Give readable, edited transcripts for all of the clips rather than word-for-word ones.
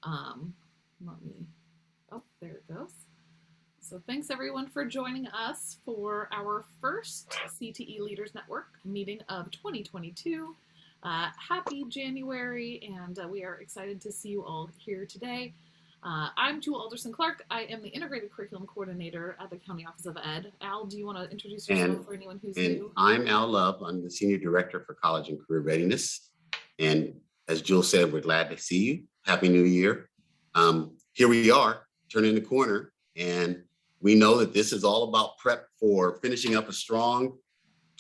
Um, let me, oh, there it goes. So thanks everyone for joining us for our first CTE Leaders Network meeting of 2022. Happy January, and we are excited to see you all here today. I'm Jewel Alderson-Clark. I am the Integrated Curriculum Coordinator at the County Office of Ed. Al, do you want to introduce yourself for anyone who's new? I'm Al Love. I'm the Senior Director for College and Career Readiness. And as Jewel said, we're glad to see you. Happy New Year. Here we are, turning the corner, and we know that this is all about prep for finishing up a strong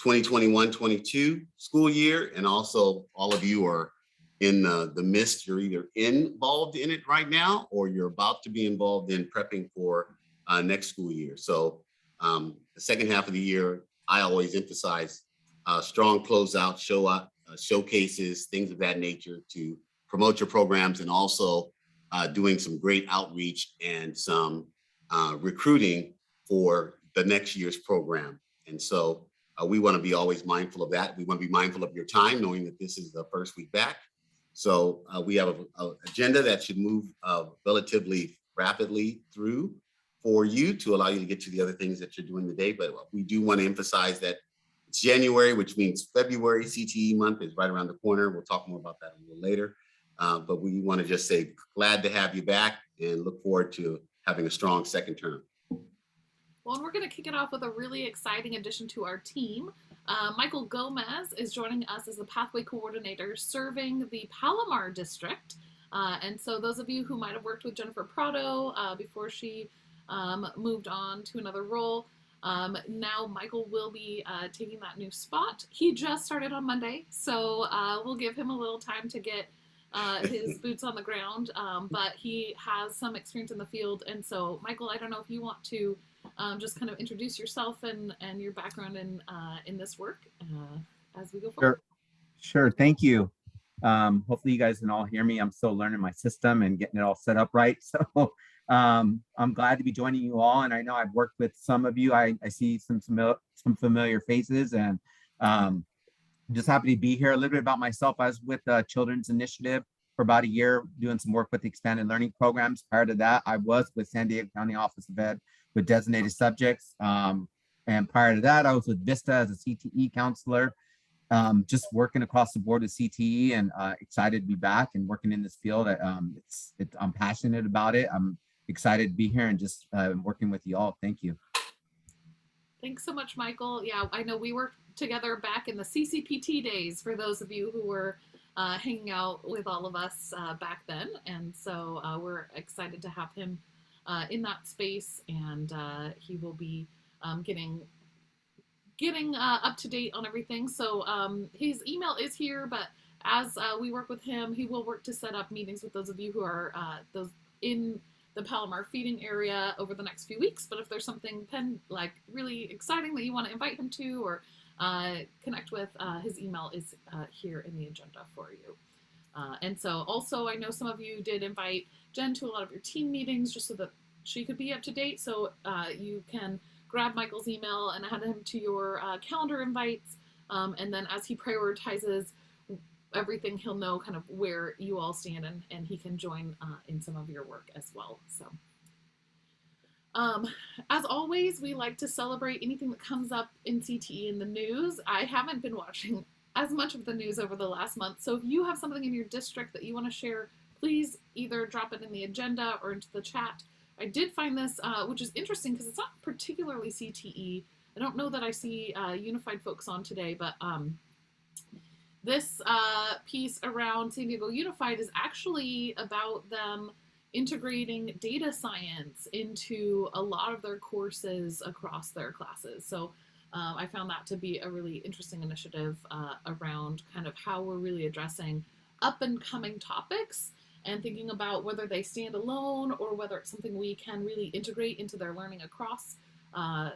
2021-22 school year. And also all of you are in the midst, you're either involved in it right now, or you're about to be involved in prepping for next school year. So the second half of the year, I always emphasize strong closeout, showcases, things of that nature to promote your programs, and also doing some great outreach and some recruiting for the next year's program. And so we want to be always mindful of that. We want to be mindful of your time, knowing that this is the first week back. So we have an agenda that should move relatively rapidly through for you to allow you to get to the other things that you're doing today. But we do want to emphasize that it's January, which means February CTE month is right around the corner. We'll talk more about that a little later. But we want to just say glad to have you back and look forward to having a strong second term. Well, and we're going to kick it off with a really exciting addition to our team. Michael Gomez is joining us as the Pathway Coordinator serving the Palomar District. And so those of you who might have worked with Jennifer Prado before she moved on to another role, now Michael will be taking that new spot. He just started on Monday, so we'll give him a little time to get his boots on the ground, but he has some experience in the field. And so, Michael, I don't know if you want to just kind of introduce yourself and your background in this work as we go forward. Sure. Thank you. Hopefully you guys can all hear me. I'm still learning my system and getting it all set up right. So I'm glad to be joining you all. And I know I've worked with some of you. I see some familiar faces, and I'm just happy to be here. A little bit about myself. I was with the Children's Initiative for about a year, doing some work with the expanded learning programs. Prior to that, I was with San Diego County Office of Ed with designated subjects. And prior to that, I was with Vista as a CTE counselor, just working across the board with CTE, and excited to be back and working in this field. I'm passionate about it. I'm excited to be here and just working with you all. Thank you. Thanks so much, Michael. Yeah, I know we worked together back in the CCPT days, for those of you who were hanging out with all of us back then. And so we're excited to have him in that space, and he will be getting up to date on everything. So his email is here, but as we work with him, he will work to set up meetings with those of you who are those in the Palomar feeding area over the next few weeks. But if there's something like really exciting that you want to invite him to or connect with, his email is here in the agenda for you. And so also, I know some of you did invite Jen to a lot of your team meetings just so that she could be up to date. So you can grab Michael's email and add him to your calendar invites. And then as he prioritizes everything, he'll know kind of where you all stand, and he can join in some of your work as well. So as always, we like to celebrate anything that comes up in CTE in the news. I haven't been watching as much of the news over the last month, so if you have something in your district that you want to share, please either drop it in the agenda or into the chat. I did find this, which is interesting because it's not particularly CTE. I don't know that I see Unified folks on today, but this piece around San Diego Unified is actually about them integrating data science into a lot of their courses across their classes. So I found that to be a really interesting initiative around kind of how we're really addressing up and coming topics and thinking about whether they stand alone or whether it's something we can really integrate into their learning across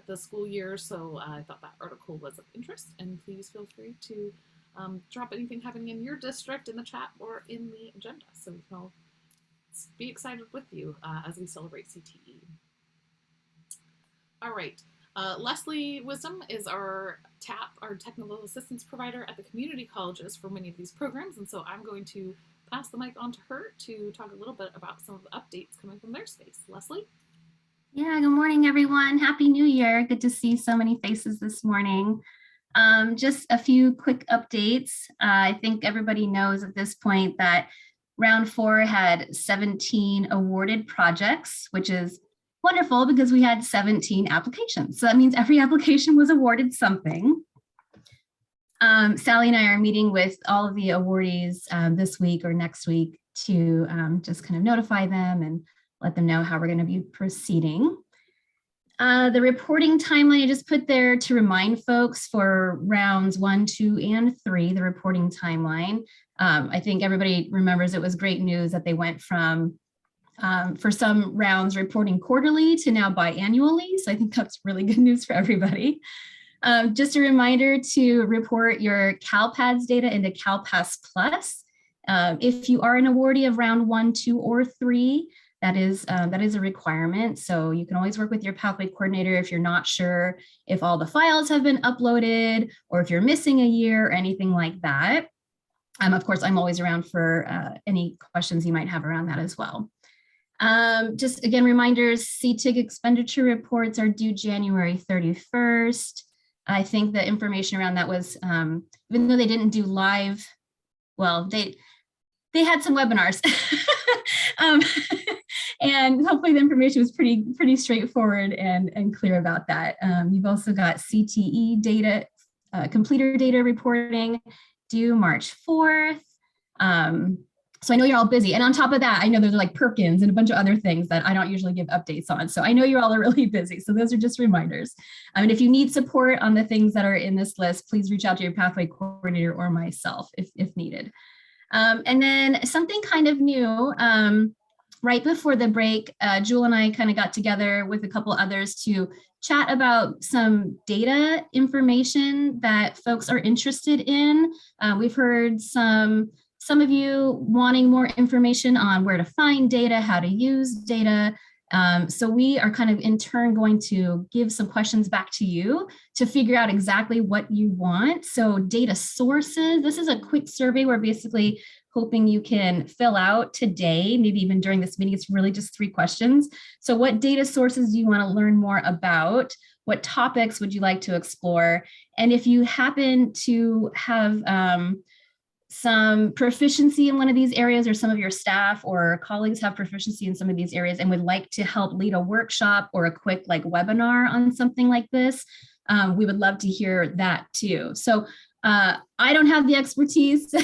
the school year. So I thought that article was of interest, and please feel free to drop anything happening in your district in the chat or in the agenda, so we can all be excited with you as we celebrate CTE. All right, Leslie Wisdom is our TAP, our technical assistance provider at the community colleges for many of these programs, and so I'm going to pass the mic on to her to talk a little bit about some of the updates coming from their space. Leslie? Yeah, good morning, everyone. Happy New Year. Good to see so many faces this morning. Just a few quick updates. I think everybody knows at this point that round 4 had 17 awarded projects, which is wonderful because we had 17 applications. So that means every application was awarded something. Sally and I are meeting with all of the awardees this week or next week to just kind of notify them and let them know how we're going to be proceeding. The reporting timeline I just put there to remind folks for rounds 1, 2, and 3, the reporting timeline. I think everybody remembers it was great news that they went from, for some rounds, reporting quarterly to now biannually. So I think that's really good news for everybody. Just a reminder to report your CalPADS data into CalPAS Plus. If you are an awardee of round 1, 2, or 3, that is a requirement. So you can always work with your pathway coordinator if you're not sure if all the files have been uploaded or if you're missing a year or anything like that. Of course, I'm always around for any questions you might have around that as well. Just again, reminders, CTE expenditure reports are due January 31st. I think the information around that was, even though they didn't do live, well, they had some webinars. And hopefully the information was pretty straightforward and clear about that. You've also got CTE data, completer data reporting due March 4th. So I know you're all busy. And on top of that, I know there's like Perkins and a bunch of other things that I don't usually give updates on. So I know you all are really busy. So those are just reminders. And if you need support on the things that are in this list, please reach out to your pathway coordinator or myself if needed. And then something kind of new, right before the break, Jewel and I kind of got together with a couple others to chat about some data information that folks are interested in. We've heard some of you wanting more information on where to find data, how to use data. So we are kind of in turn going to give some questions back to you to figure out exactly what you want. So data sources, this is a quick survey we're basically hoping you can fill out today, maybe even during this meeting. It's really just 3 questions. So what data sources do you want to learn more about? What topics would you like to explore? And if you happen to have some proficiency in one of these areas, or some of your staff or colleagues have proficiency in some of these areas and would like to help lead a workshop or a quick like webinar on something like this, we would love to hear that too. So I don't have the expertise.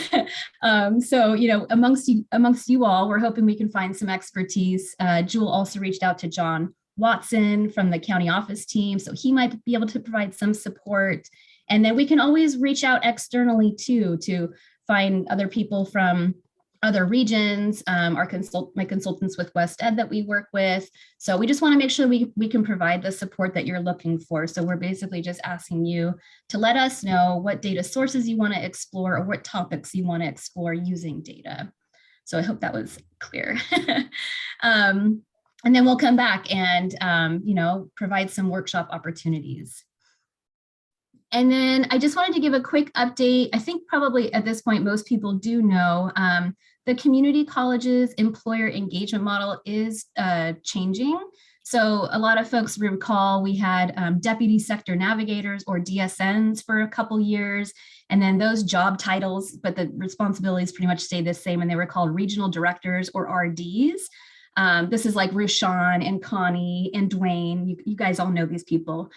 So, you know, amongst you all, we're hoping we can find some expertise. Jewel also reached out to John Watson from the county office team, so he might be able to provide some support. And then we can always reach out externally too, to find other people from other regions, my consultants with West Ed that we work with. So we just want to make sure we can provide the support that you're looking for. So we're basically just asking you to let us know what data sources you want to explore or what topics you want to explore using data. So I hope that was clear. And then we'll come back and you know, provide some workshop opportunities. And then I just wanted to give a quick update. I think probably at this point, most people do know the community colleges employer engagement model is changing. So a lot of folks recall we had deputy sector navigators or DSNs for a couple years, and then those job titles, but the responsibilities pretty much stayed the same, and they were called regional directors or RDs. This is like Rushan and Connie and Dwayne. You guys all know these people.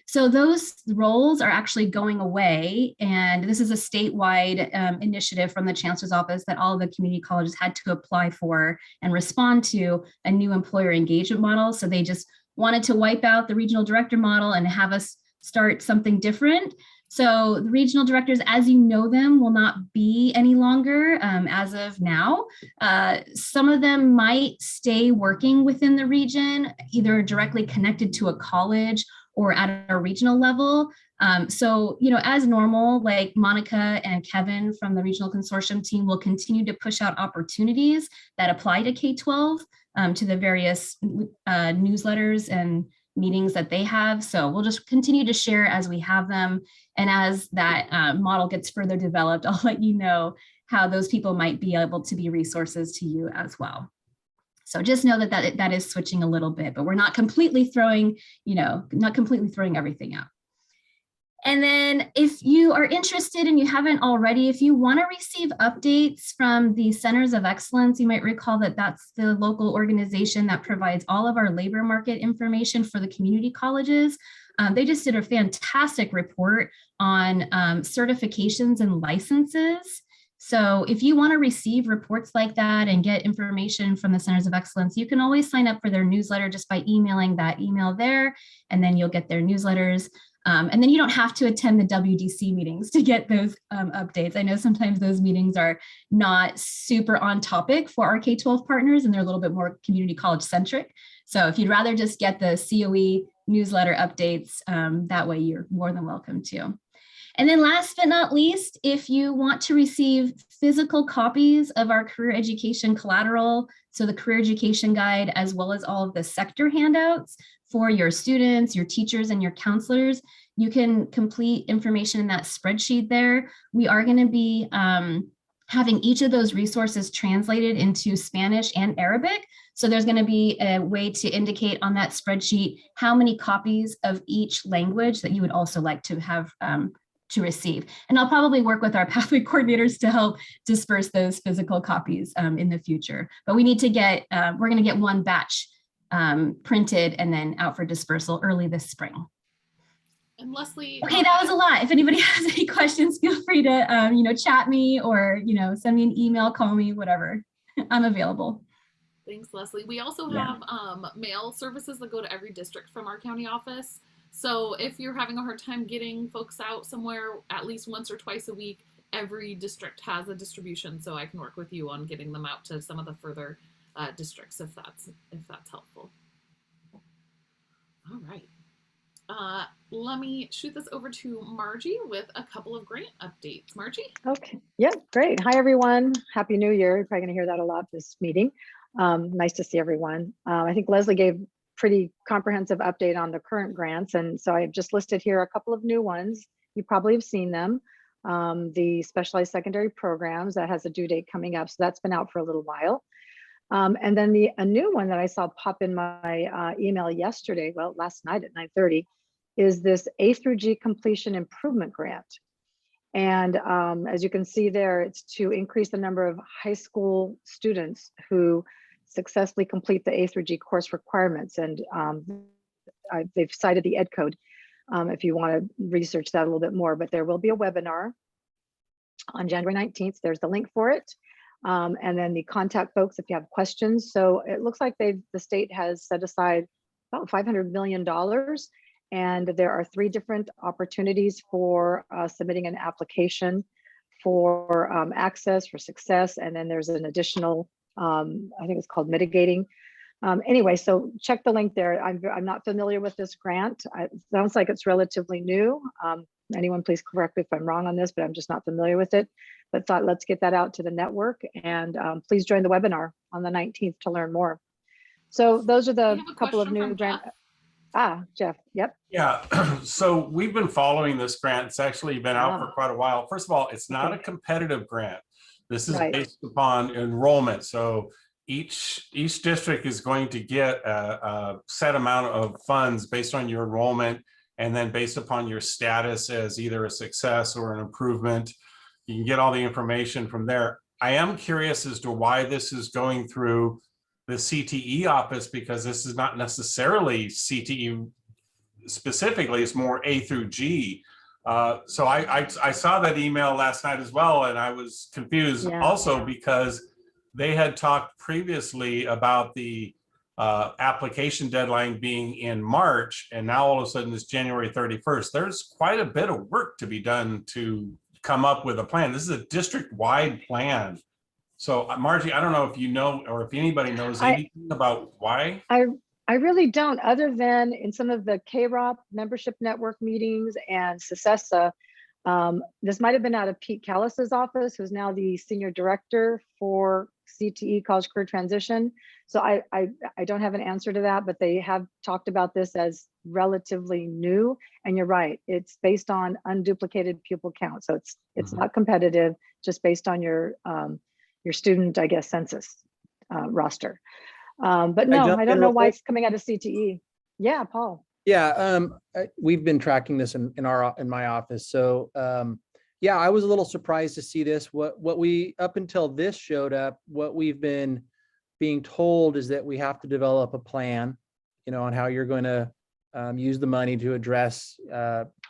So those roles are actually going away. And this is a statewide initiative from the Chancellor's office that all of the community colleges had to apply for and respond to a new employer engagement model. So they just wanted to wipe out the regional director model and have us start something different. So the regional directors, as you know them, will not be any longer as of now. Some of them might stay working within the region, either directly connected to a college or at a regional level. So, you know, as normal, like Monica and Kevin from the regional consortium team will continue to push out opportunities that apply to K-12 to the various newsletters and meetings that they have. So we'll just continue to share as we have them. And as that model gets further developed, I'll let you know how those people might be able to be resources to you as well. So just know that is switching a little bit, but we're not completely throwing, not completely throwing everything out. And then if you are interested and you haven't already, if you want to receive updates from the Centers of Excellence, you might recall that that's the local organization that provides all of our labor market information for the community colleges. They just did a fantastic report on certifications and licenses. So if you want to receive reports like that and get information from the Centers of Excellence, you can always sign up for their newsletter just by emailing that email there, and then you'll get their newsletters. And then you don't have to attend the WDC meetings to get those updates. I know sometimes those meetings are not super on topic for our K-12 partners, and they're a little bit more community college centric. So if you'd rather just get the COE newsletter updates, that way you're more than welcome to. And then last but not least, if you want to receive physical copies of our career education collateral, so the career education guide, as well as all of the sector handouts for your students, your teachers, and your counselors, you can complete information in that spreadsheet there. We are going to be having each of those resources translated into Spanish and Arabic. So there's going to be a way to indicate on that spreadsheet how many copies of each language that you would also like to have to receive. And I'll probably work with our pathway coordinators to help disperse those physical copies in the future. But we need to get, we're going to get one batch printed and then out for dispersal early this spring. And Leslie. Okay, that was a lot. If anybody has any questions, feel free to, chat me or, send me an email, call me, whatever. I'm available. Thanks, Leslie. We also have mail services that go to every district from our county office. So if you're having a hard time getting folks out somewhere at least once or twice a week, every district has a distribution. So I can work with you on getting them out to some of the further districts if that's helpful. All right. Let me shoot this over to Margie with a couple of grant updates. Margie? Okay, yeah, great. Hi, everyone. Happy New Year. You're probably going to hear that a lot this meeting. Nice to see everyone. I think Leslie gave pretty comprehensive update on the current grants. And so I've just listed here a couple of new ones. You probably have seen them. The specialized secondary programs that has a due date coming up. So that's been out for a little while. And then a new one that I saw pop in my email yesterday, well, last night at 9:30, is this A through G completion improvement grant. And as you can see there, it's to increase the number of high school students who successfully complete the A through G course requirements. And they've cited the Ed Code if you want to research that a little bit more, but there will be a webinar on January 19th. There's the link for it. And then the contact folks if you have questions. So it looks like the state has set aside about $500 million. And there are 3 different opportunities for submitting an application for access, for success. And then there's an additional, I think it's called mitigating. Anyway, so check the link there. I'm not familiar with this grant. It sounds like it's relatively new. Anyone please correct me if I'm wrong on this, but I'm just not familiar with it. But thought let's get that out to the network, and please join the webinar on the 19th to learn more. So those are the couple of new grants. Jeff, yep. Yeah, so we've been following this grant. It's actually been out for quite a while. First of all, it's not a competitive grant. This is based upon enrollment. So each district is going to get a set amount of funds based on your enrollment, and then based upon your status as either a success or an improvement. You can get all the information from there. I am curious as to why this is going through the CTE office, because this is not necessarily CTE specifically, it's more A through G. So I saw that email last night as well, and I was confused also because they had talked previously about the application deadline being in March, and now all of a sudden it's January 31st. There's quite a bit of work to be done to come up with a plan. This is a district-wide plan. So Margie, I don't know if you know, or if anybody knows anything about why. I really don't, other than in some of the KROP membership network meetings and CSESA, This might have been out of Pete Callis's office, who's now the senior director for CTE, College Career Transition. So I don't have an answer to that, but they have talked about this as relatively new. And you're right, it's based on unduplicated pupil count. So it's not competitive, just based on your student, I guess, census roster. But no, I don't know why it's coming out of CTE. Yeah, Paul. Yeah, we've been tracking this in my office. So yeah, I was a little surprised to see this. What we, up until this showed up, what we've been being told is that we have to develop a plan, you know, on how you're going to use the money to address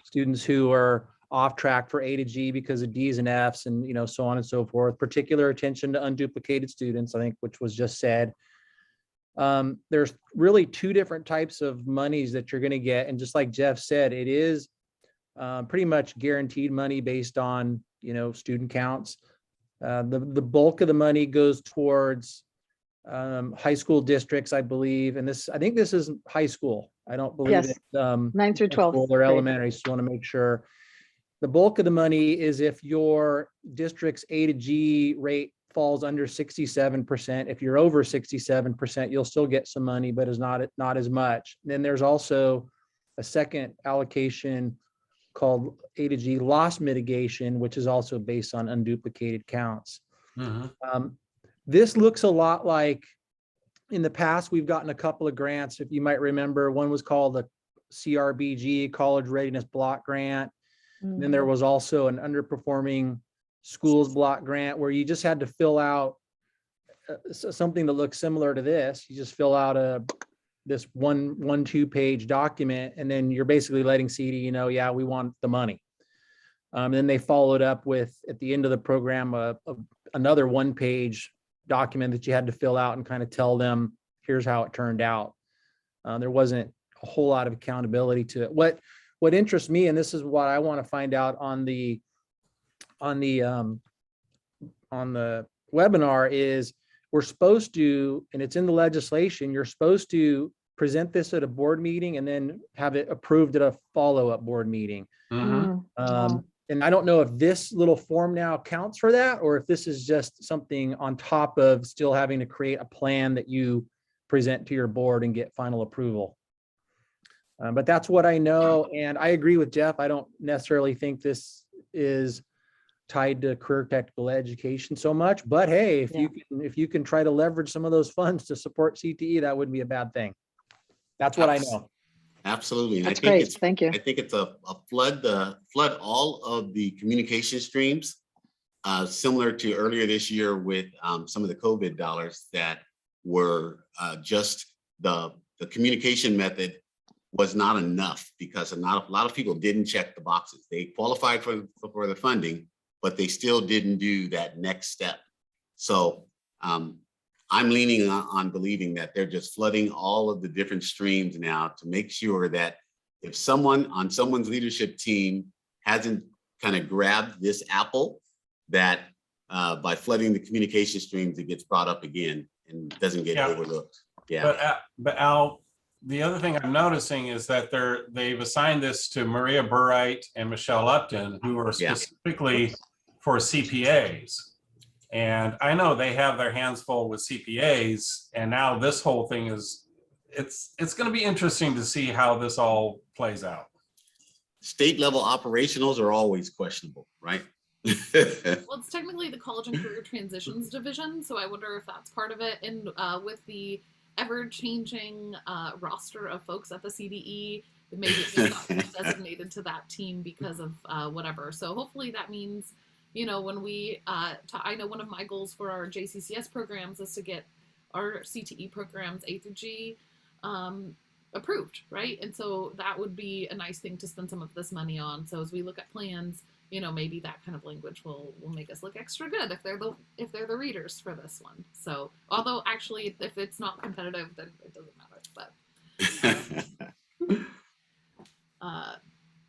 students who are off track for A to G because of D's and F's, and, you know, so on and so forth. Particular attention to unduplicated students, I think, which was just said. There's really two different types of monies that you're going to get. And just like Jeff said, it is pretty much guaranteed money based on, you know, student counts. The bulk of the money goes towards high school districts, I believe. And I think this is high school. I don't believe Yes. it's 9 through 12 or grade. elementary. So I want to make sure. The bulk of the money is if your district's A to G rate falls under 67%. If you're over 67%, you'll still get some money, but is not as much. Then there's also a second allocation called A to G loss mitigation, which is also based on unduplicated counts. This looks a lot like, in the past, we've gotten a couple of grants. If you might remember, one was called the CRBG, College Readiness Block Grant. Then there was also an underperforming schools block grant where you just had to fill out something that looks similar to this. You just fill out this one 2-page document, and then you're basically letting CTE know, yeah, we want the money. Then they followed up with, at the end of the program, another 1-page document that you had to fill out and kind of tell them, here's how it turned out. There wasn't a whole lot of accountability to it. What interests me, and this is what I want to find out on the webinar, is we're supposed to, and it's in the legislation, you're supposed to present this at a board meeting and then have it approved at a follow-up board meeting. And I don't know if this little form now counts for that, or if this is just something on top of still having to create a plan that you present to your board and get final approval. But that's what I know. And I agree with Jeff. I don't necessarily think this is tied to career technical education so much, but hey, if you can try to leverage some of those funds to support CTE, that wouldn't be a bad thing. That's what I know. Absolutely. And That's I think great. it's, Thank you. I think it's a flood all of the communication streams, similar to earlier this year with some of the COVID dollars that were just the communication method was not enough, because a lot of people didn't check the boxes. They qualified for the funding, but they still didn't do that next step. So I'm leaning on believing that they're just flooding all of the different streams now to make sure that if someone on someone's leadership team hasn't kind of grabbed this apple, that by flooding the communication streams, it gets brought up again and doesn't get overlooked. Yeah. But Al, the other thing I'm noticing is that they've assigned this to Maria Burright and Michelle Upton, who are specifically for CPAs. And I know they have their hands full with CPAs, and now this whole thing is, it's going to be interesting to see how this all plays out. State level operationals are always questionable, right? Well, it's technically the College and Career Transitions Division, so I wonder if that's part of it. And with the ever-changing roster of folks at the CDE, maybe it just got designated to that team because of whatever. So hopefully that means, you know, when we, I know one of my goals for our JCCS programs is to get our CTE programs A through G approved, right? And so that would be a nice thing to spend some of this money on. So as we look at plans, you know, maybe that kind of language will make us look extra good if they're the readers for this one. So although actually if it's not competitive, then it doesn't matter. But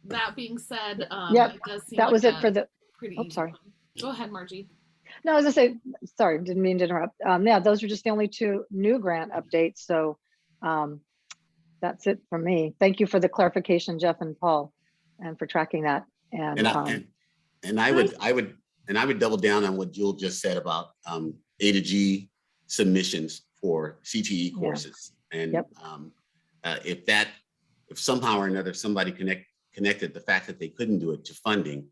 that being said, it does seem that like was it for the pretty easy sorry. one. Go ahead, Margie. No, I was gonna say, sorry, didn't mean to interrupt. Yeah, those are just the only two new grant updates. So that's it for me. Thank you for the clarification, Jeff and Paul, and for tracking that. And And I would double down on what Jewel just said about A to G submissions for CTE courses. And if somehow or another somebody connected the fact that they couldn't do it to funding,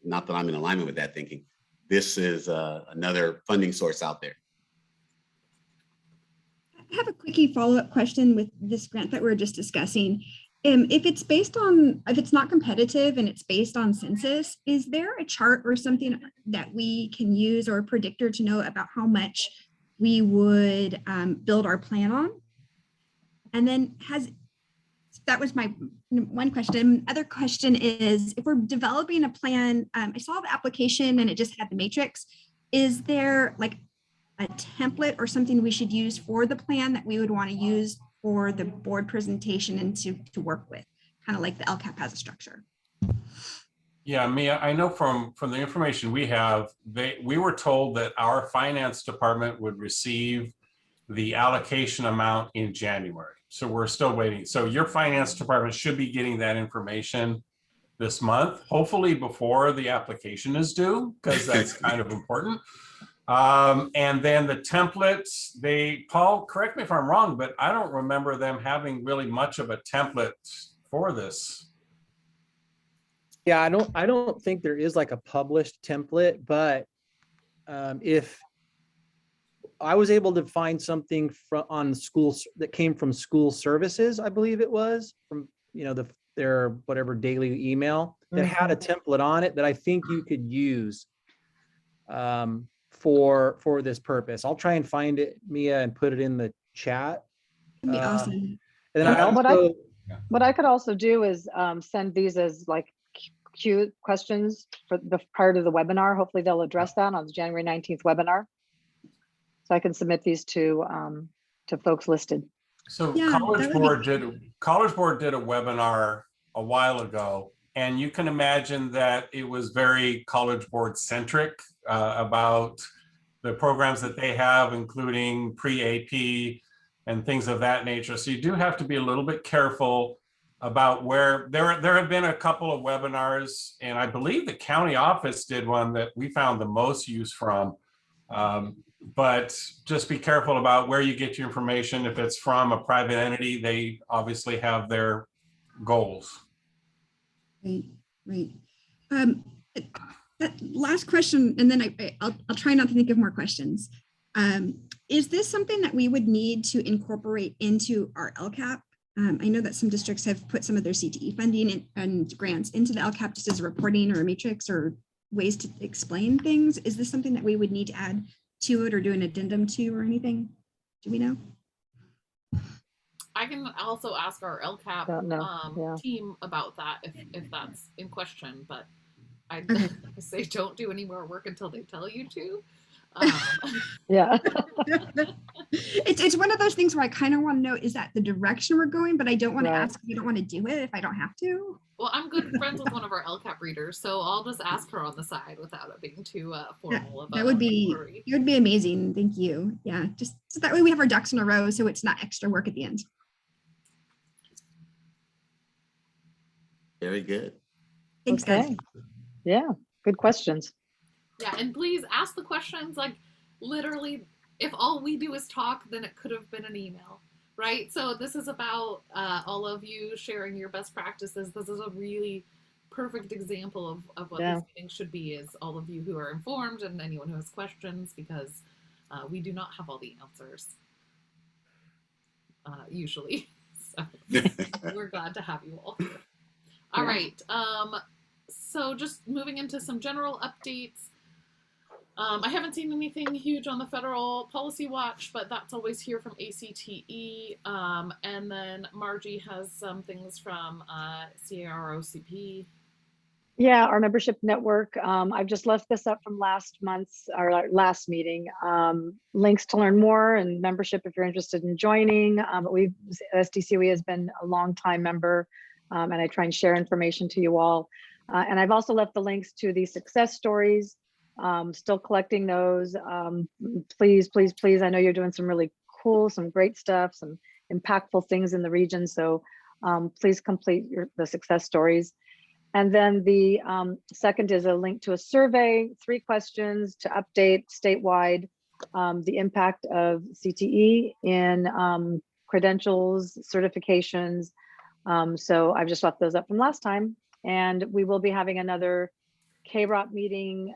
not that I'm in alignment with that thinking, this is another funding source out there. I have a quickie follow-up question with this grant that we're just discussing. If it's not competitive and it's based on census, is there a chart or something that we can use or a predictor to know about how much we would build our plan on? And then that was my one question. Other question is, if we're developing a plan, I saw the application and it just had the matrix. Is there like a template or something we should use for the plan that we would want to use for the board presentation and to work with, kind of like the LCAP has a structure? Yeah, Mia, I know from the information we have, we were told that our finance department would receive the allocation amount in January. So we're still waiting. So your finance department should be getting that information this month, hopefully before the application is due, because that's kind of important. And then the templates, Paul, correct me if I'm wrong, but I don't remember them having really much of a template for this. Yeah, I don't think there is like a published template, but if I was able to find something on schools that came from school services, I believe it was from, their whatever daily email that had a template on it that I think you could use for this purpose. I'll try and find it, Mia, and put it in the chat. That'd be awesome. And then I also, what I could also do is send these as like Q questions for the part of the webinar. Hopefully they'll address that on the January 19th webinar. So I can submit these to folks listed. So College Board did a webinar a while ago, and you can imagine that it was very College Board centric about the programs that they have, including pre-AP and things of that nature. So you do have to be a little bit careful about where there have been a couple of webinars, and I believe the county office did one that we found the most use from. But just be careful about where you get your information. If it's from a private entity, they obviously have their goals. Right. That last question, and then I'll try not to think of more questions. Is this something that we would need to incorporate into our LCAP? I know that some districts have put some of their CTE funding and grants into the LCAP just as a reporting or a matrix or ways to explain things. Is this something that we would need to add to it or do an addendum to or anything? Do we know? I can also ask our LCAP team about that if that's in question, but I say don't do any more work until they tell you to. Yeah. It's one of those things where I kind of want to know, is that the direction we're going, but I don't want to ask if you don't want to do it if I don't have to. Well, I'm good friends with one of our LCAP readers, so I'll just ask her on the side without it being too formal. That would be amazing. Thank you. Yeah, just so that way we have our ducks in a row, so it's not extra work at the end. Very good. Thanks, guys. Yeah, good questions. Yeah, and please ask the questions, like literally, if all we do is talk, then it could have been an email. Right, so this is about all of you sharing your best practices. This is a really perfect example of what this meeting should be, is all of you who are informed and anyone who has questions, because we do not have all the answers, usually. So we're glad to have you all here. All right, so just moving into some general updates. I haven't seen anything huge on the federal policy watch, but that's always here from ACTE. And then Margie has some things from CAROCP. Yeah, our membership network. I've just left this up from last last meeting. Links to learn more and membership if you're interested in joining. But SDCOE has been a long time member, and I try and share information to you all. And I've also left the links to the success stories. Still collecting those. Please, please, please. I know you're doing some really cool, some great stuff, some impactful things in the region. So please complete the success stories. And then the second is a link to a survey, 3 questions to update statewide the impact of CTE in credentials, certifications. So I've just left those up from last time. And we will be having another KROP meeting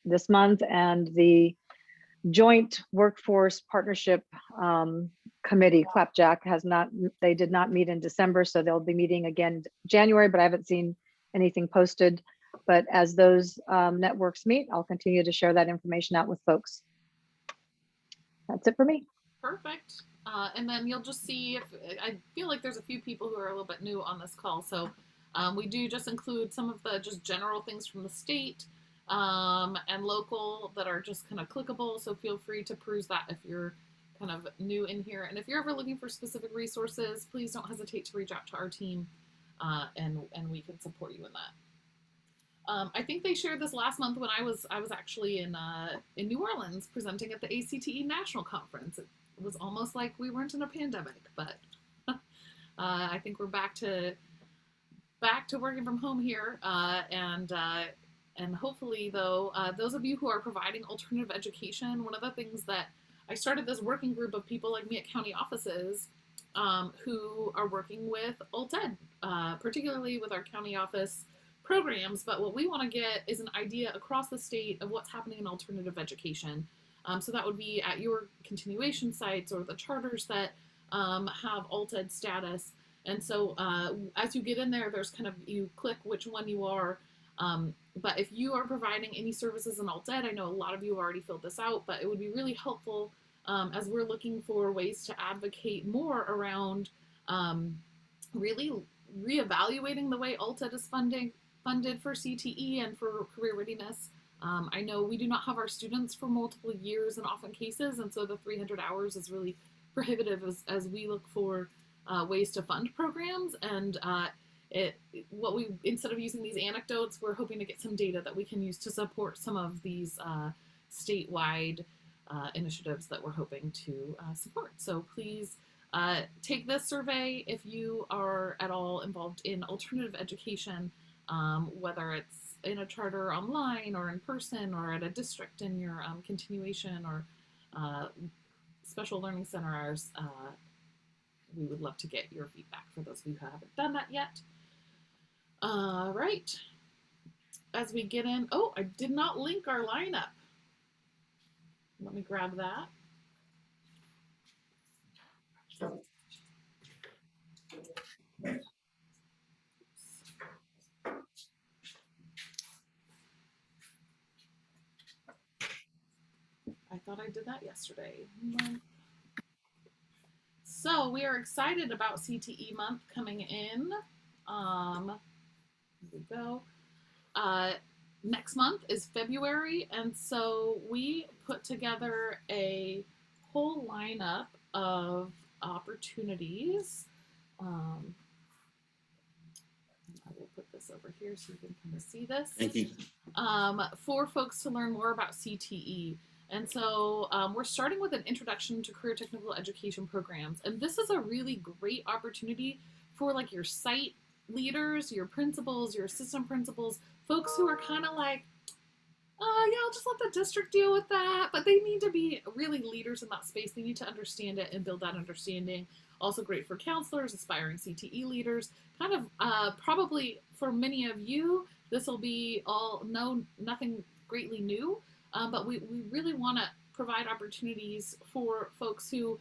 this month, and the Joint Workforce Partnership Committee, Clapjack, they did not meet in December, so they'll be meeting again January, but I haven't seen anything posted. But as those networks meet, I'll continue to share that information out with folks. That's it for me. Perfect. And then you'll just see if I feel like there's a few people who are a little bit new on this call. So we do just include some of the just general things from the state and local that are just kind of clickable. So feel free to peruse that if you're kind of new in here. And if you're ever looking for specific resources, please don't hesitate to reach out to our team and we can support you in that. I think they shared this last month when I was actually in New Orleans presenting at the ACTE National Conference. It was almost like we weren't in a pandemic, but I think we're back to working from home here, and hopefully, though, those of you who are providing alternative education, one of the things that I started this working group of people like me at county offices who are working with alt ed, particularly with our county office programs. But what we want to get is an idea across the state of what's happening in alternative education. So that would be at your continuation sites or the charters that have alt ed status. And so as you get in there, there's kind of, you click which one you are. But if you are providing any services in alt ed, I know a lot of you have already filled this out, but it would be really helpful as we're looking for ways to advocate more around really reevaluating the way alt ed is funded for CTE and for career readiness. I know we do not have our students for multiple years in often cases, and so the 300 hours is really prohibitive as we look for ways to fund programs. And instead of using these anecdotes, we're hoping to get some data that we can use to support some of these statewide initiatives that we're hoping to support. So please take this survey if you are at all involved in alternative education, whether it's in a charter online or in person or at a district in your continuation or special learning center hours. We would love to get your feedback for those of you who haven't done that yet. Right. As we get in, oh, I did not link our lineup. Let me grab that. I thought I did that yesterday. So we are excited about CTE month coming in. Here we go. Next month is February, and so we put together a whole lineup of opportunities. I will put this over here so you can kind of see this. Thank you. For folks to learn more about CTE. And so we're starting with an introduction to career technical education programs. And this is a really great opportunity for like your site leaders, your principals, your assistant principals, folks who are kind of like, yeah, I'll just let the district deal with that. But they need to be really leaders in that space. They need to understand it and build that understanding. Also great for counselors, aspiring CTE leaders. Kind of probably for many of you, this will be nothing greatly new. But we really want to provide opportunities for folks who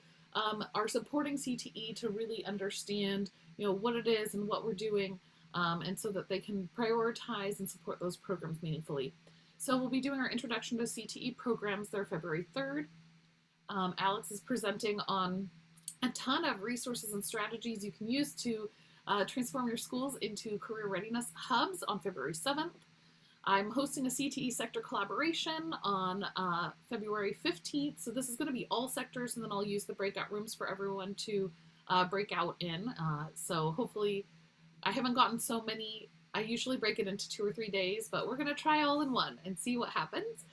are supporting CTE to really understand, what it is and what we're doing, and so that they can prioritize and support those programs meaningfully. So we'll be doing our introduction to CTE programs there February 3rd. Alex is presenting on a ton of resources and strategies you can use to transform your schools into career readiness hubs on February 7th. I'm hosting a CTE sector collaboration on February 15th. So this is going to be all sectors, and then I'll use the breakout rooms for everyone to break out in. So hopefully, I haven't gotten so many. I usually break it into 2 or 3 days, but we're going to try all in one and see what happens.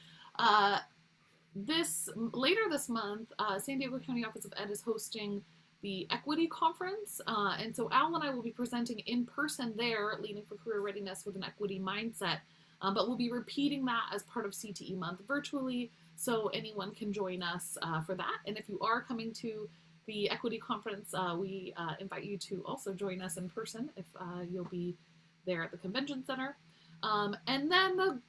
Later this month, San Diego County Office of Ed is hosting the Equity Conference. And so Al and I will be presenting in person there, Leading for Career Readiness with an Equity Mindset. But we'll be repeating that as part of CTE month virtually, so anyone can join us for that. And if you are coming to the Equity Conference, we invite you to also join us in person if you'll be there at the Convention Center. And then the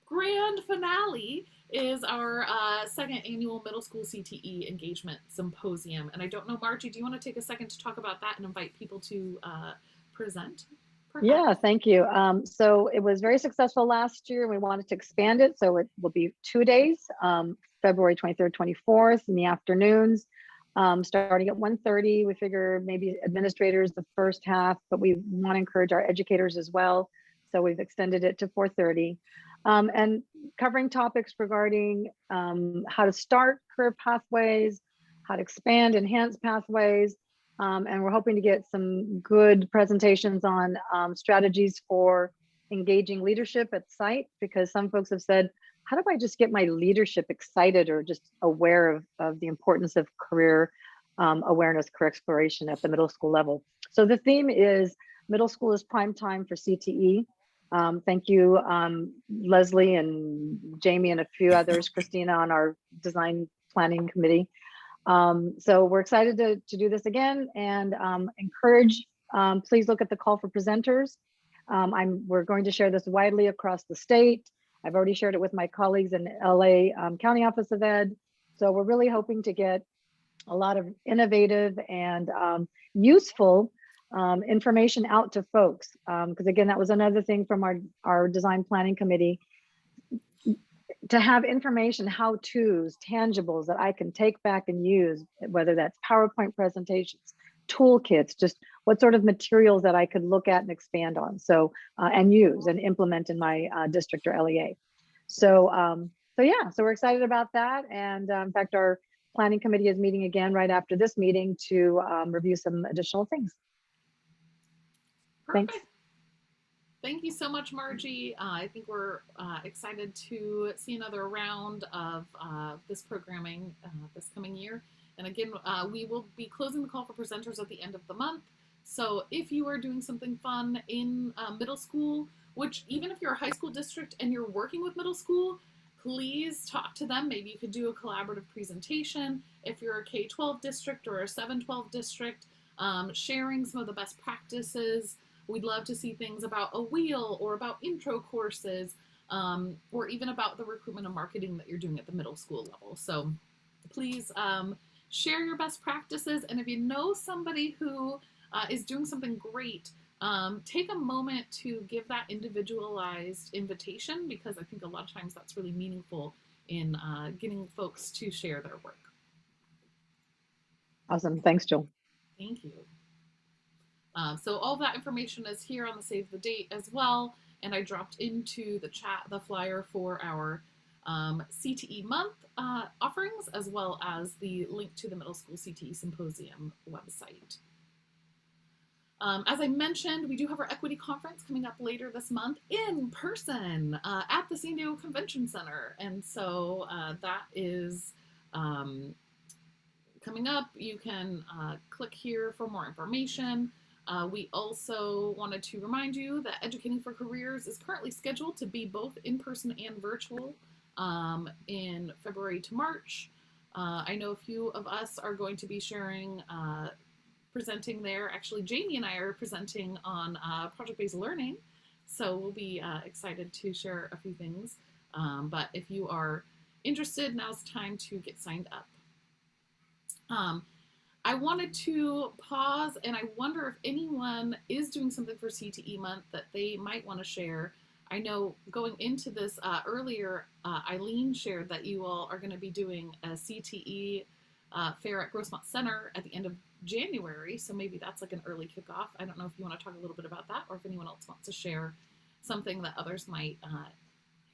grand finale is our second annual Middle School CTE Engagement Symposium. And I don't know, Margie, do you want to take a second to talk about that and invite people to present? Perhaps? Yeah, thank you. So it was very successful last year. We wanted to expand it, so it will be 2 days, February 23rd, 24th in the afternoons, starting at 1:30. We figure maybe administrators the first half, but we want to encourage our educators as well. So we've extended it to 4:30. And covering topics regarding how to start career pathways, how to expand, enhance pathways, and we're hoping to get some good presentations on strategies for engaging leadership at site, because some folks have said, how do I just get my leadership excited or just aware of the importance of career awareness, career exploration at the middle school level? So the theme is middle school is prime time for CTE. Thank you, Leslie and Jamie and a few others, Christina on our design planning committee. So we're excited to do this again, and encourage, please look at the call for presenters. We're going to share this widely across the state. I've already shared it with my colleagues in LA County Office of Ed. So we're really hoping to get a lot of innovative and useful information out to folks. Because again, that was another thing from our design planning committee, to have information, how-tos, tangibles that I can take back and use, whether that's PowerPoint presentations, toolkits, just what sort of materials that I could look at and expand on. So, and use and implement in my district or LEA. So, yeah, so we're excited about that. And in fact, our planning committee is meeting again right after this meeting to review some additional things. Perfect. Thanks. Thank you so much, Margie. I think we're excited to see another round of this programming this coming year. And again, we will be closing the call for presenters at the end of the month. So if you are doing something fun in middle school, which even if you're a high school district and you're working with middle school, please talk to them. Maybe you could do a collaborative presentation. If you're a K-12 district or a 7-12 district, sharing some of the best practices. We'd love to see things about a wheel or about intro courses, or even about the recruitment and marketing that you're doing at the middle school level. So please share your best practices. And if you know somebody who is doing something great, take a moment to give that individualized invitation, because I think a lot of times that's really meaningful in getting folks to share their work. Awesome. Thanks, Jill. Thank you. So all that information is here on the Save the Date as well. And I dropped into the chat the flyer for our CTE month offerings, as well as the link to the Middle School CTE Symposium website. As I mentioned, we do have our Equity Conference coming up later this month in person at the San Diego Convention Center. And so that is coming up. You can click here for more information. We also wanted to remind you that Educating for Careers is currently scheduled to be both in person and virtual in February to March. I know a few of us are going to be sharing, presenting there. Actually, Jamie and I are presenting on project-based learning, so we'll be excited to share a few things. But if you are interested, now's the time to get signed up. I wanted to pause, and I wonder if anyone is doing something for CTE month that they might want to share. I know going into this earlier, Eileen shared that you all are going to be doing a CTE fair at Grossmont Center at the end of January, so maybe that's like an early kickoff. I don't know if you want to talk a little bit about that, or if anyone else wants to share something that others might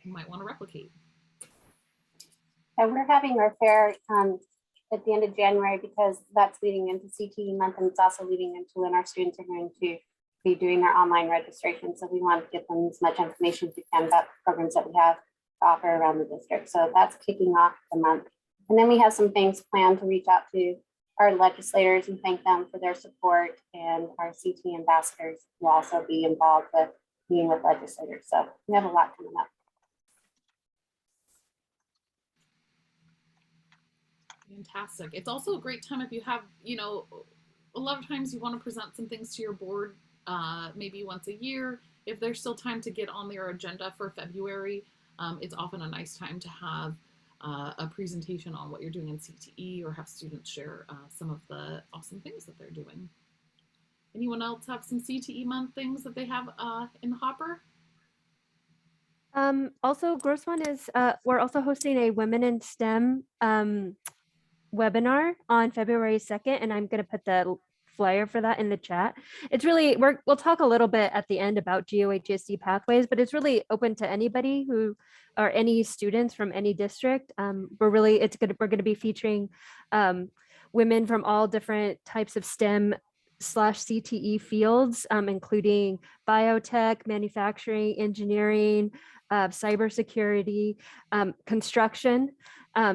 want to replicate. And we're having our fair at the end of January, because that's leading into CTE month, and it's also leading into when our students are going to be doing their online registration. So we want to give them as much information as we can about the programs that we have to offer around the district. So that's kicking off the month. And then we have some things planned to reach out to our legislators and thank them for their support. And our CTE ambassadors will also be involved with meeting with legislators. So we have a lot coming up. Fantastic. It's also a great time if you have, a lot of times you want to present some things to your board, maybe once a year. If there's still time to get on their agenda for February, it's often a nice time to have a presentation on what you're doing in CTE or have students share some of the awesome things that they're doing. Anyone else have some CTE month things that they have in the hopper? Also, gross one is we're also hosting a Women in STEM webinar on February 2nd, and I'm going to put the flyer for that in the chat. It's really, we'll talk a little bit at the end about GOHSD pathways, but it's really open to anybody who, or any students from any district. We're going to be featuring women from all different types of STEM / CTE fields, including biotech, manufacturing, engineering, cybersecurity, construction.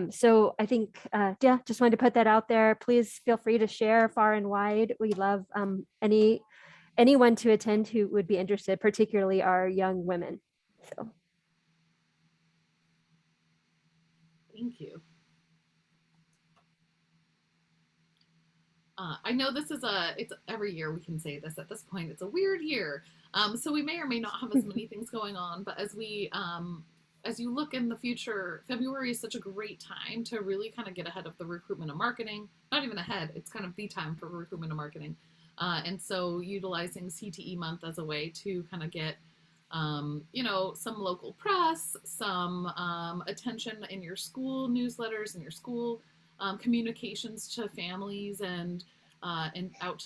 So I think, yeah, just wanted to put that out there. Please feel free to share far and wide. We love anyone to attend who would be interested, particularly our young women. So. Thank you. I know this is it's every year we can say this at this point, it's a weird year. So we may or may not have as many things going on, but as you look in the future, February is such a great time to really kind of get ahead of the recruitment and marketing. Not even ahead, it's kind of the time for recruitment and marketing. And so utilizing CTE month as a way to kind of get, some local press, some attention in your school newsletters and your school communications to families and out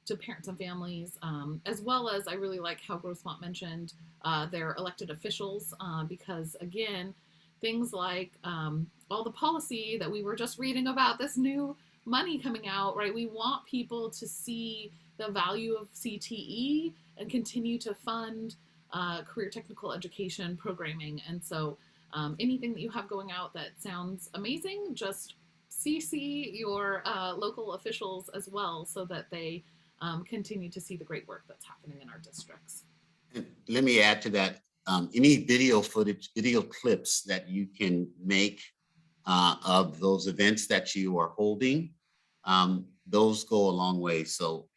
to parents and families, as well as I really like how Grossmont mentioned their elected officials, because again, things like all the policy that we were just reading about, this new money coming out, right? We want people to see the value of CTE and continue to fund career technical education programming. And so anything that you have going out that sounds amazing, just CC your local officials as well so that they continue to see the great work that's happening in our districts. And let me add to that, any video footage, video clips that you can make of those events that you are holding, those go a long way. So,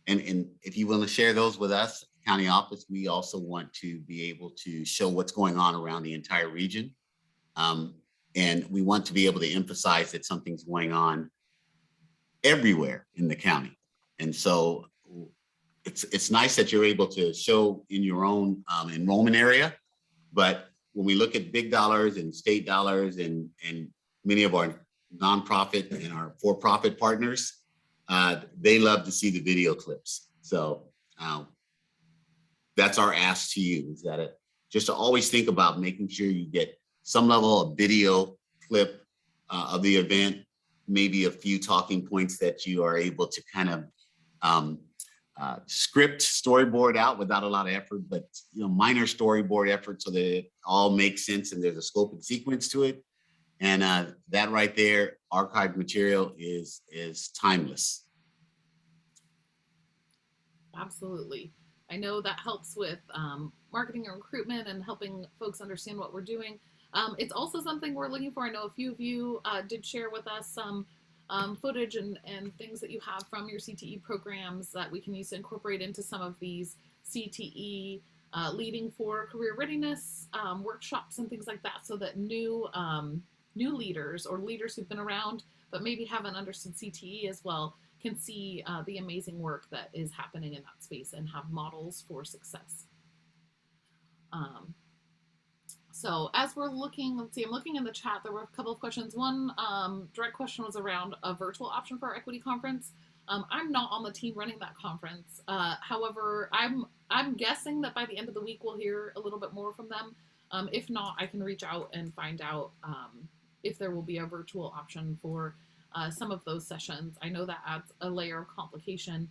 and if you want to share those with us, county office, we also want to be able to show what's going on around the entire region. And we want to be able to emphasize that something's going on everywhere in the county. And so it's nice that you're able to show in your own enrollment area. But when we look at big dollars and state dollars and many of our nonprofit and our for-profit partners, they love to see the video clips. So that's our ask to you, is that just to always think about making sure you get some level of video clip of the event, maybe a few talking points that you are able to kind of script, storyboard out without a lot of effort, but minor storyboard effort so that it all makes sense and there's a scope and sequence to it. And that right there, archived material is timeless. Absolutely. I know that helps with marketing and recruitment and helping folks understand what we're doing. It's also something we're looking for. I know a few of you did share with us some footage and things that you have from your CTE programs that we can use to incorporate into some of these CTE leading for career readiness workshops and things like that, so that new leaders or leaders who've been around but maybe haven't understood CTE as well can see the amazing work that is happening in that space and have models for success. So as we're looking, let's see, I'm looking in the chat, there were a couple of questions. One direct question was around a virtual option for our equity conference. I'm not on the team running that conference. However, I'm guessing that by the end of the week, we'll hear a little bit more from them. If not, I can reach out and find out if there will be a virtual option for some of those sessions. I know that adds a layer of complication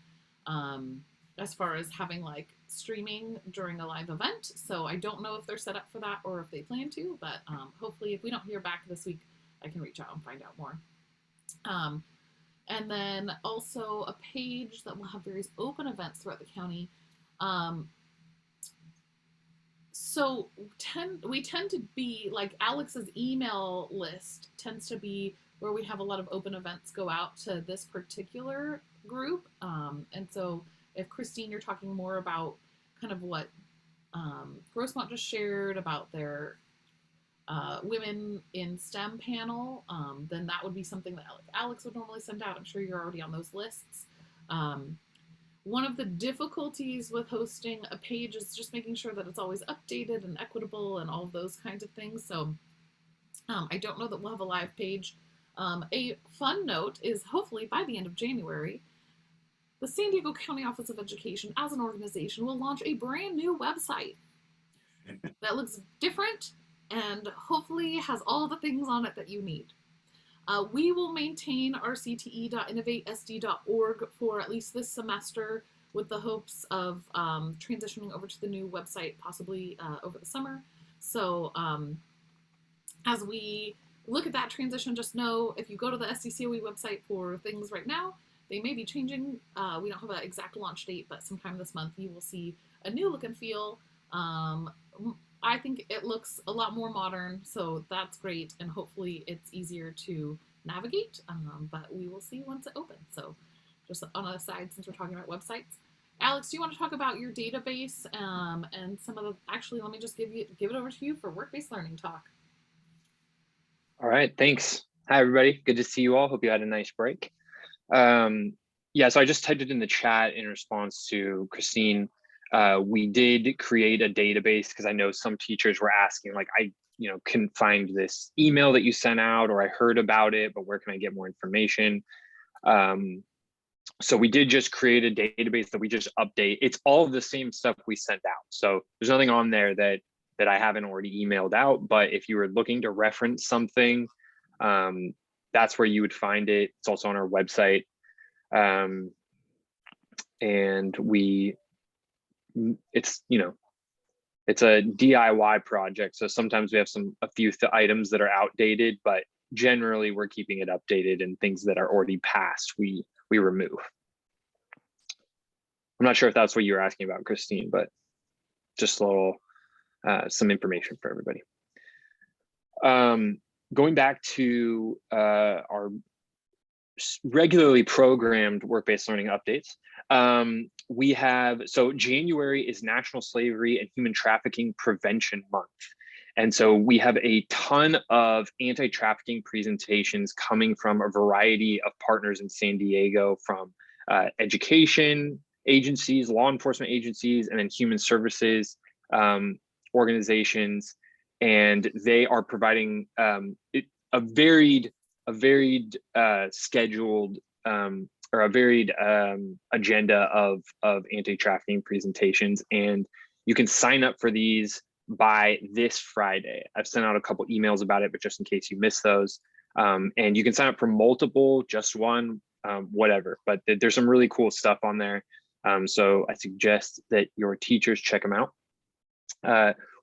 as far as having like streaming during a live event. So I don't know if they're set up for that or if they plan to, but hopefully if we don't hear back this week, I can reach out and find out more. and then also a page that will have various open events throughout the county. So we tend to be like Alex's email list tends to be where we have a lot of open events go out to this particular group. And so if Christine, you're talking more about kind of what Grossmont just shared about their women in STEM panel, then that would be something that Alex would normally send out. I'm sure you're already on those lists. One of the difficulties with hosting a page is just making sure that it's always updated and equitable and all of those kinds of things. So I don't know that we'll have a live page. A fun note is hopefully by the end of January, the San Diego County Office of Education as an organization will launch a brand new website that looks different and hopefully has all the things on it that you need. We will maintain our cte.innovatesd.org for at least this semester with the hopes of transitioning over to the new website possibly over the summer. So as we look at that transition, just know if you go to the SDCOE website for things right now, they may be changing. We don't have an exact launch date, but sometime this month you will see a new look and feel. I think it looks a lot more modern, so that's great, and hopefully it's easier to navigate, but we will see once it opens. So just on a side, since we're talking about websites, Alex, do you want to talk about your database and some of the, actually, let me just give it over to you for work-based learning talk. All right, thanks. Hi, everybody. Good to see you all. Hope you had a nice break. Yeah, so I just typed it in the chat in response to Christine. We did create a database because I know some teachers were asking, like, I couldn't find this email that you sent out, or I heard about it, but where can I get more information? So we did just create a database that we just update. It's all of the same stuff we sent out. So there's nothing on there that I haven't already emailed out, but if you were looking to reference something, that's where you would find it. It's also on our website. And it's a DIY project, so sometimes we have a few items that are outdated, but generally we're keeping it updated, and things that are already passed we remove. I'm not sure if that's what you were asking about, Christine, but just a little some information for everybody. Going back to our regularly programmed work-based learning updates. We have, so January is National Slavery and Human Trafficking Prevention Month. And so we have a ton of anti-trafficking presentations coming from a variety of partners in San Diego, from education agencies, law enforcement agencies, and then human services organizations. And they are providing a varied scheduled or a varied agenda of anti-trafficking presentations, and you can sign up for these by this Friday. I've sent out a couple emails about it, but just in case you missed those, and you can sign up for multiple, just one, whatever. But there's some really cool stuff on there, so I suggest that your teachers check them out.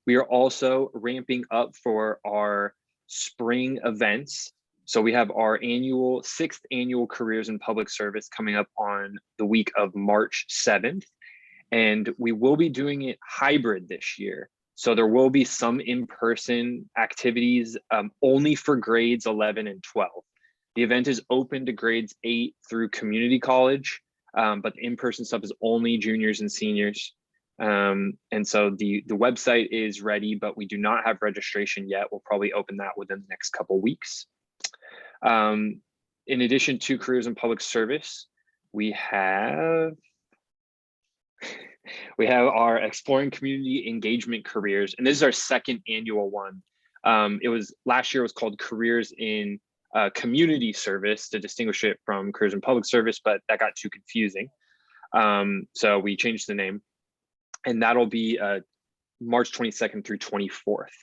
We are also ramping up for our spring events. So we have our 6th annual Careers in Public Service coming up on the week of March 7th. And we will be doing it hybrid this year. So there will be some in-person activities only for grades 11 and 12. The event is open to grades 8 through community college, but the in-person stuff is only juniors and seniors. And so the website is ready, but we do not have registration yet. We'll probably open that within the next couple weeks. In addition to Careers in Public Service, we have our Exploring Community Engagement Careers, and this is our 2nd annual one. Last year was called Careers in Community Service to distinguish it from Careers in Public Service, but that got too confusing. So we changed the name, and that'll be March 22nd through 24th.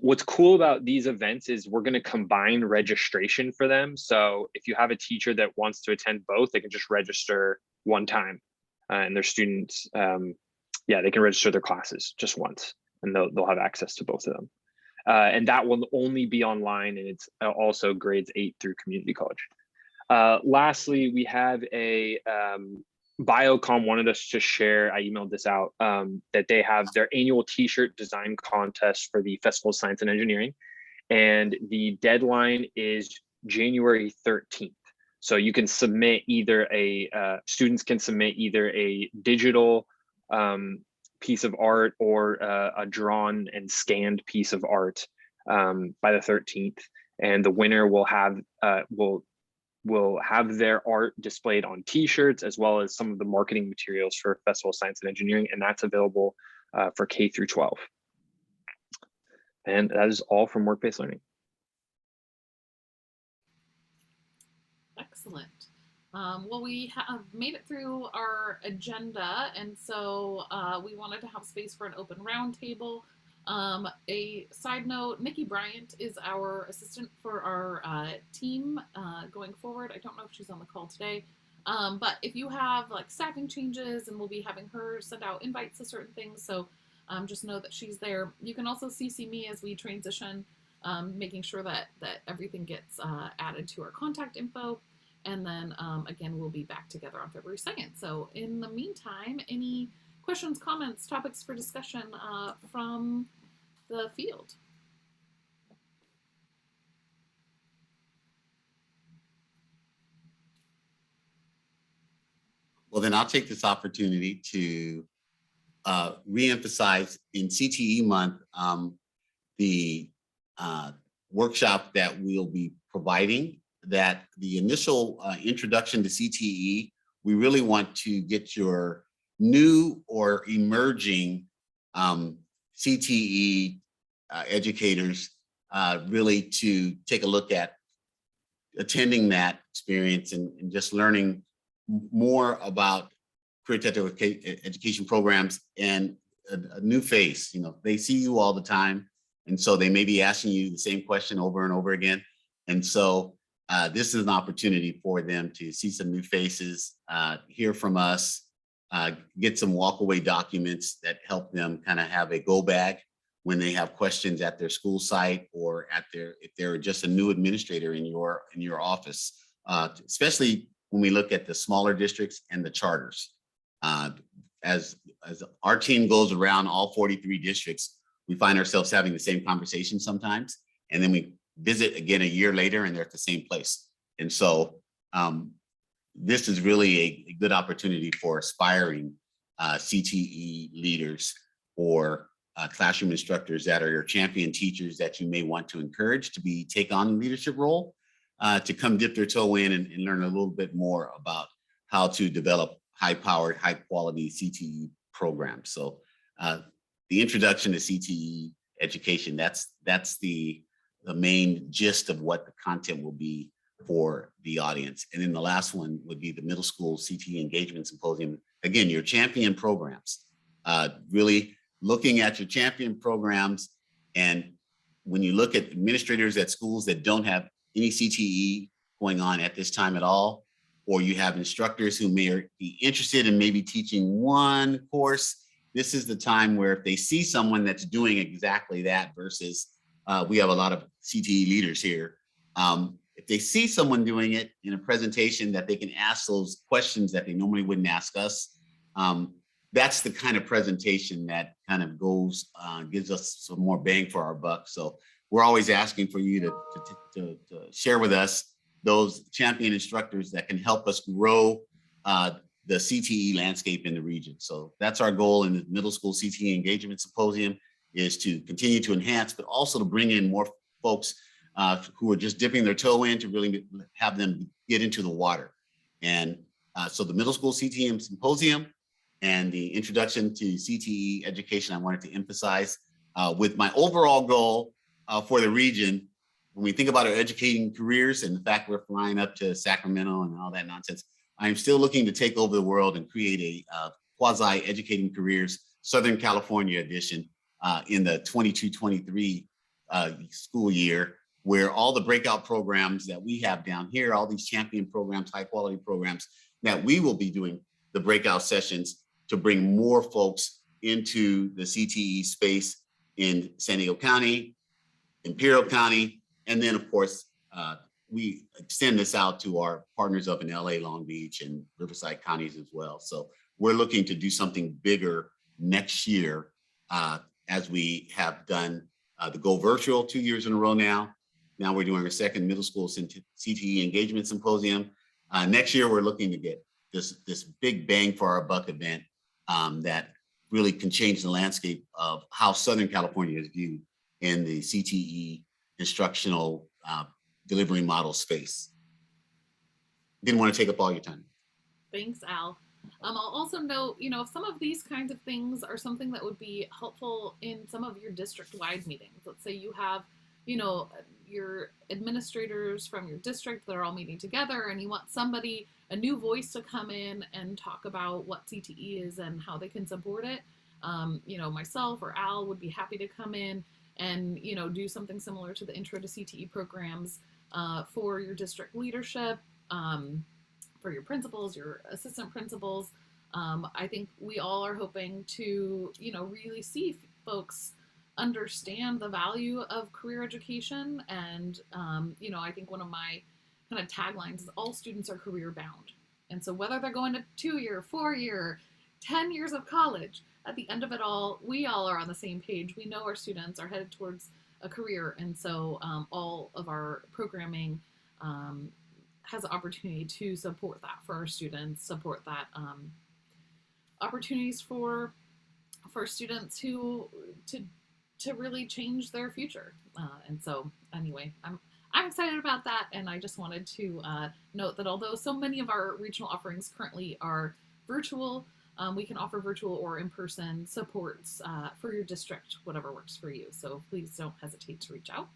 What's cool about these events is we're going to combine registration for them. So if you have a teacher that wants to attend both, they can just register one time, and their students, they can register their classes just once, and they'll have access to both of them. And that will only be online, and it's also grades 8 through community college. Lastly, we have a Biocom wanted us to share, I emailed this out, that they have their annual t-shirt design contest for the Festival of Science and Engineering. And the deadline is January 13th. So you can submit either students can submit either a digital piece of art or a drawn and scanned piece of art by the 13th. And the winner will have their art displayed on t-shirts, as well as some of the marketing materials for Festival of Science and Engineering, and that's available for K through 12. And that is all from work-based learning. Excellent. Well, we have made it through our agenda, and so we wanted to have space for an open roundtable. A side note, Nikki Bryant is our assistant for our team going forward. I don't know if she's on the call today, but if you have like staffing changes, and we'll be having her send out invites to certain things, so just know that she's there. You can also CC me as we transition, making sure that everything gets added to our contact info. And then again, we'll be back together on February 2nd. So in the meantime, any questions, comments, topics for discussion from the field? Well, then I'll take this opportunity to reemphasize in CTE month the workshop that we'll be providing, that the initial introduction to CTE, we really want to get your new or emerging CTE educators really to take a look at attending that experience and just learning more about career technical education programs and a new face. You know, they see you all the time, and so they may be asking you the same question over and over again. And so this is an opportunity for them to see some new faces, hear from us, get some walkaway documents that help them kind of have a go bag when they have questions at their school site, or at if they're just a new administrator in your office, especially when we look at the smaller districts and the charters. As our team goes around all 43 districts, we find ourselves having the same conversation sometimes, and then we visit again a year later and they're at the same place. And so this is really a good opportunity for aspiring CTE leaders or classroom instructors that are your champion teachers that you may want to encourage to take on a leadership role, to come dip their toe in and learn a little bit more about how to develop high-powered, high-quality CTE programs. So the introduction to CTE education, that's the main gist of what the content will be for the audience. And then the last one would be the middle school CTE engagement symposium. Again, your champion programs, really looking at your champion programs. And when you look at administrators at schools that don't have any CTE going on at this time at all, or you have instructors who may be interested in maybe teaching one course, this is the time where if they see someone that's doing exactly that versus we have a lot of CTE leaders here. If they see someone doing it in a presentation that they can ask those questions that they normally wouldn't ask us, that's the kind of presentation that kind of gives us some more bang for our buck. So we're always asking for you to share with us those champion instructors that can help us grow the CTE landscape in the region. So that's our goal in the middle school CTE engagement symposium, is to continue to enhance, but also to bring in more folks who are just dipping their toe in, to really have them get into the water. And so the middle school CTE symposium and the introduction to CTE education, I wanted to emphasize with my overall goal for the region. When we think about our educating careers and the fact we're flying up to Sacramento and all that nonsense, I'm still looking to take over the world and create a quasi educating careers Southern California edition in the 22-23 school year, where all the breakout programs that we have down here, all these champion programs, high quality programs, that we will be doing the breakout sessions to bring more folks into the CTE space in San Diego County, Imperial County, and then of course, we extend this out to our partners up in LA, Long Beach, and Riverside counties as well. So we're looking to do something bigger next year, as we have done the Go Virtual 2 years in a row now. Now we're doing a second middle school CTE engagement symposium. Next year, we're looking to get this big bang for our buck event that really can change the landscape of how Southern California is viewed in the CTE instructional delivery model space. Didn't want to take up all your time. Thanks, Al. I'll also note, if some of these kinds of things are something that would be helpful in some of your district-wide meetings. Let's say you have, your administrators from your district that are all meeting together, and you want somebody, a new voice, to come in and talk about what CTE is and how they can support it. Myself or Al would be happy to come in and do something similar to the Intro to CTE programs for your district leadership, for your principals, your assistant principals. I think we all are hoping to really see folks understand the value of career education, and I think one of my kind of taglines is all students are career bound. And so whether they're going to 2-year, 4-year, 10 years of college, at the end of it all, we all are on the same page. We know our students are headed towards a career, and so all of our programming has the opportunity to support that for our students, support that opportunities for students who to really change their future. And so anyway, I'm excited about that, and I just wanted to note that although so many of our regional offerings currently are virtual, we can offer virtual or in-person supports for your district, whatever works for you. So please don't hesitate to reach out.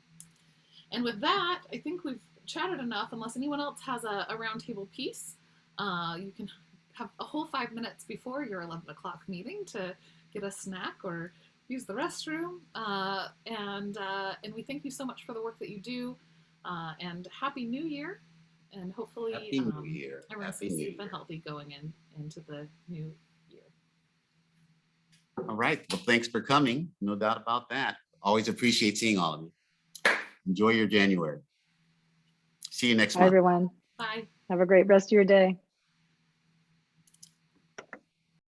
And with that, I think we've chatted enough. Unless anyone else has a roundtable piece, you can have a whole 5 minutes before your 11 o'clock meeting to get a snack or use the restroom. And we thank you so much for the work that you do. And Happy New Year. And hopefully Happy New Year. everyone's safe and healthy going into the new year. All right. Well, thanks for coming. No doubt about that. Always appreciate seeing all of you. Enjoy your January. See you next month. Bye, everyone. Bye. Have a great rest of your day.